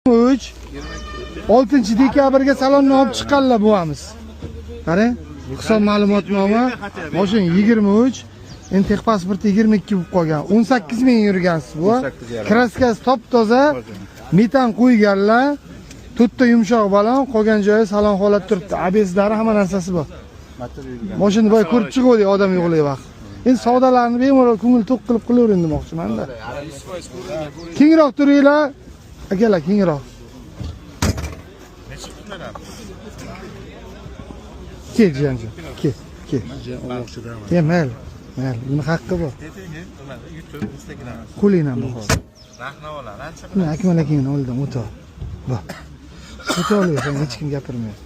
3 6 dekabrga salonni olib chiqqanlar buvamiz. Qarang, hisob ma'lumotnoma, mashina 23, endi texpasporti 22 bo'lib qolgan. 18 ming yurgansiz bu. Kraskasi top-toza, metan qo'yganlar, to'rtta yumshoq balon, qolgan joyi salon holat turibdi. ABSlari hamma narsasi bor. Mashina boy ko'rib chiqdik odam yo'qligi vaqt. Endi savdolarni bemalol ko'ngil to'q qilib qilaver demoqchiman-da. Kengroq turinglar. Akalar kengroq. Kel janjo. Kel. Mayli. Buni haqqi bor. Qo'lingdan bor. Rahnaolar, ancha buni Akmal akangni oldidan o'ta. Bor. O'ta olasan, hech kim gapirmaydi.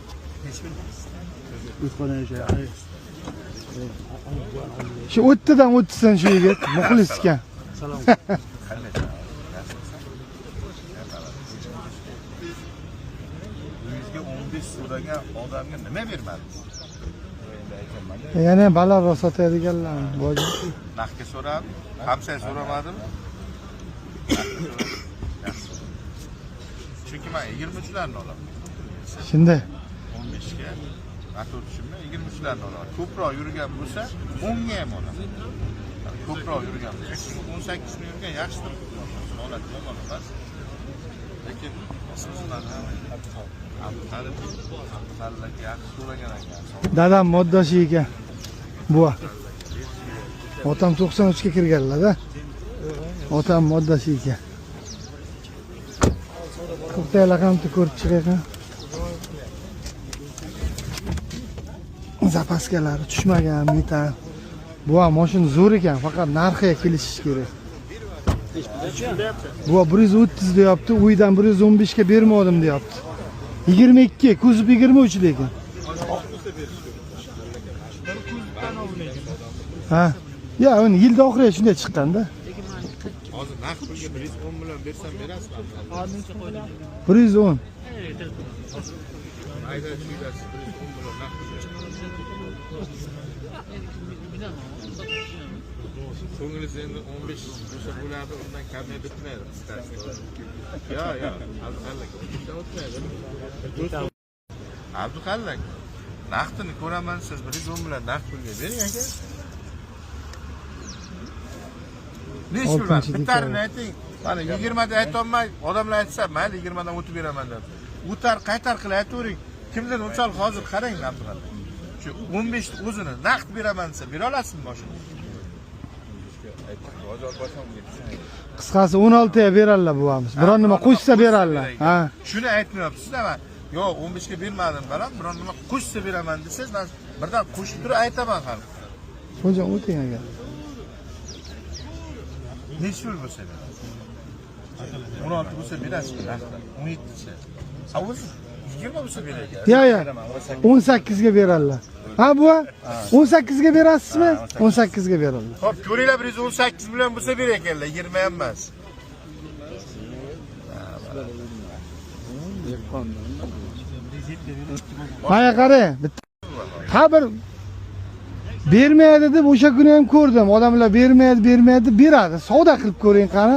Shu o'ttidan o'tsan shu yigit, muxlis ekan. Salom. so'ragan odamga nima bermadingiz? Yana balandroq sotadiganlar bor. Naqdga so'radim, hamsa so'ramadim. Chunki men 23 larni olaman. Shunday. 15 ga motor tushimdan 23 larni olaman. Ko'proq yurgan bo'lsa 10 ga ham olaman. Ko'proq yurgan bo'lsa 18 ni yurgan yaxshidir. Holat yomon emas. Lekin dadam moddashi ekan. Buva. Otam 93 ga kirganlar-da. Otam moddashi ekan. To'xtaylar ham ko'rib chiqakan. Zapaskalari tushmagan metan. Buva mashina zo'r ekan, faqat narxiga kelishish kerak. Buva 130 deyapti, uydan 115 ga bermadim deyapti. 22, kuzib 23 lekin. Ha. Ya, uni yilda oxiriga shunday chiqqanda. Hozir naqd pulga 110 million bersam berasizmi? 110. Ayda chiqasiz 110 million naqd. Ko'nglingiz endi 15 o'sha bo'ladi, undan kamay bitmaydi. Yo, Abduxallak. Naqdini ko'raman, siz 110 million naqd pulga bering aka. Necha pul bor? Bittarini ayting. Mana 20 da aytolmay, odamlar aytsa, mayli 20 dan o'tib beraman deb. O'tar, qaytar qilib aytavering. Kimdan o'chal hozir qarang Abduxallak. Shu 15 ni o'zini naqd beraman desa, bera olasizmi mashina? Qisqasi 16 ga beradilar buvamiz. Biron nima qo'shsa beradilar. Ha. Shuni aytmayapsiz-da, men yo 15 ga bermadim, balam biron nima qo'shsa beraman desangiz, men birdan qo'shib turib aytaman ham. Xo'ja o'ting aka. Necha pul bo'lsa berasiz? 16 bo'lsa berasizmi? 17 desa. O'zi 20 bo'lsa beraylik. Yo, 18 ga beradilar. Ha bu 18 ga berasizmi? 18 ga beradi. Xo'p, ko'ringlar 118 million bo'lsa berar ekanlar, 20 ham emas. Mana qarang, ha bir bermaydi deb o'sha kuni ham ko'rdim. Odamlar bermaydi, beradi. Savdo qilib ko'ring qani.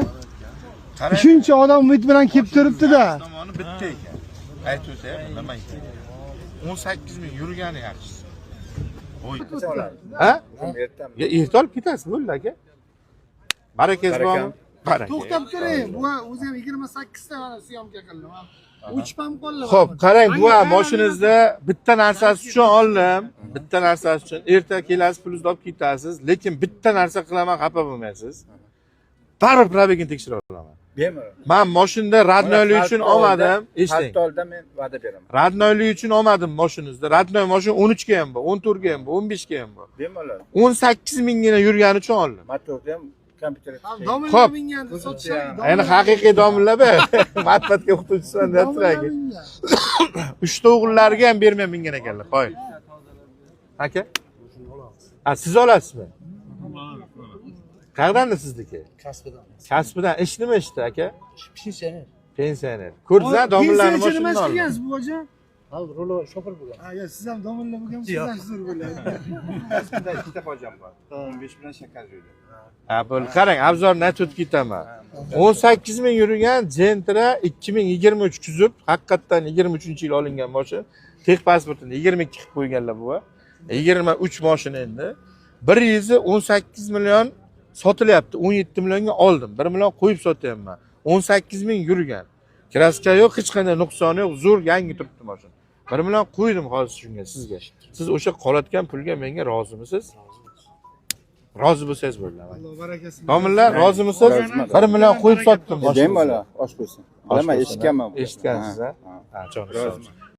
Shuncha odam umid bilan kelib turibdi-da. Tomoni bitta ekan. Aytsa ham nima ekan? 18 ming yurgani yaxshi. Ha? Ya erta olib ketasiz bo'ldi aka. Barakangiz bormi? Baraka. To'xtab turing. Bu o'zi ham 28 ta mana syomka qildim. Uchib ham qoldi. Xo'p, qarang, bu mashinangizda bitta narsasi uchun oldim. Bitta narsasi uchun erta kelasiz, pulingizni olib ketasiz, lekin bitta narsa qilaman, xafa bo'lmaysiz. Baribir probegini tekshirib olaman. Bemalol. Men mashinada radnoylik uchun olmadim. Eshiting. Hattoda men va'da beraman. Radnoylik uchun olmadim mashinangizda. Radnoy mashina 13 ga ham bor, 14 ga ham bor, 15 ga ham bor. Bemalol. 18 minggina yurgani uchun oldim. Motorda ham kompyuter. Dominlar mingani sotishadi. Endi haqiqiy dominlar bu. Matbatga o'qituvchisiman deyapti. 3 ta o'g'illariga ham bermay mingan ekanlar. Qo'y. Aka? Siz olasizmi? Qayerdan sizniki? Kasbidan. Kasbidan. Ish nima ishda aka? Pensioner. Pensioner. Ko'rdingizmi dominlarni mashinani? Nima qilgansiz bu hoji? Al rulo şoför bu. Ha ya siz ham domilla bo'lganmisiz? Sizdan zo'r bo'ladi. Aslında ikkita hocam var. 15 bilan shakar joyda. Ha, bo'ldi. Qarang, obzorni aytib o'tib ketaman. 18 ming yurgan Gentra 2023 kuzov, haqiqatdan 23-yil olingan mashina. Texnik pasportini 22 qilib qo'yganlar bu. 23 mashina endi. 118 million sotilyapti. 17 millionga oldim. 1 million qo'yib sotyapman. 18 ming yurgan. Kraska yo'q, hech qanday nuqsoni yo'q, zo'r yangi turibdi mashina. 1 million qo'ydim hozir shunga sizga. Siz o'sha qolayotgan pulga menga rozimisiz? Rozi bo'lsangiz bo'ladi. Alloh barakasini. Homillar, rozimisiz? 1 million qo'yib sotdim Bemalol osh qo'ysin. Nima eshitganman. Eshitgansiz, ha? Ha, jonim sog' bo'lsin.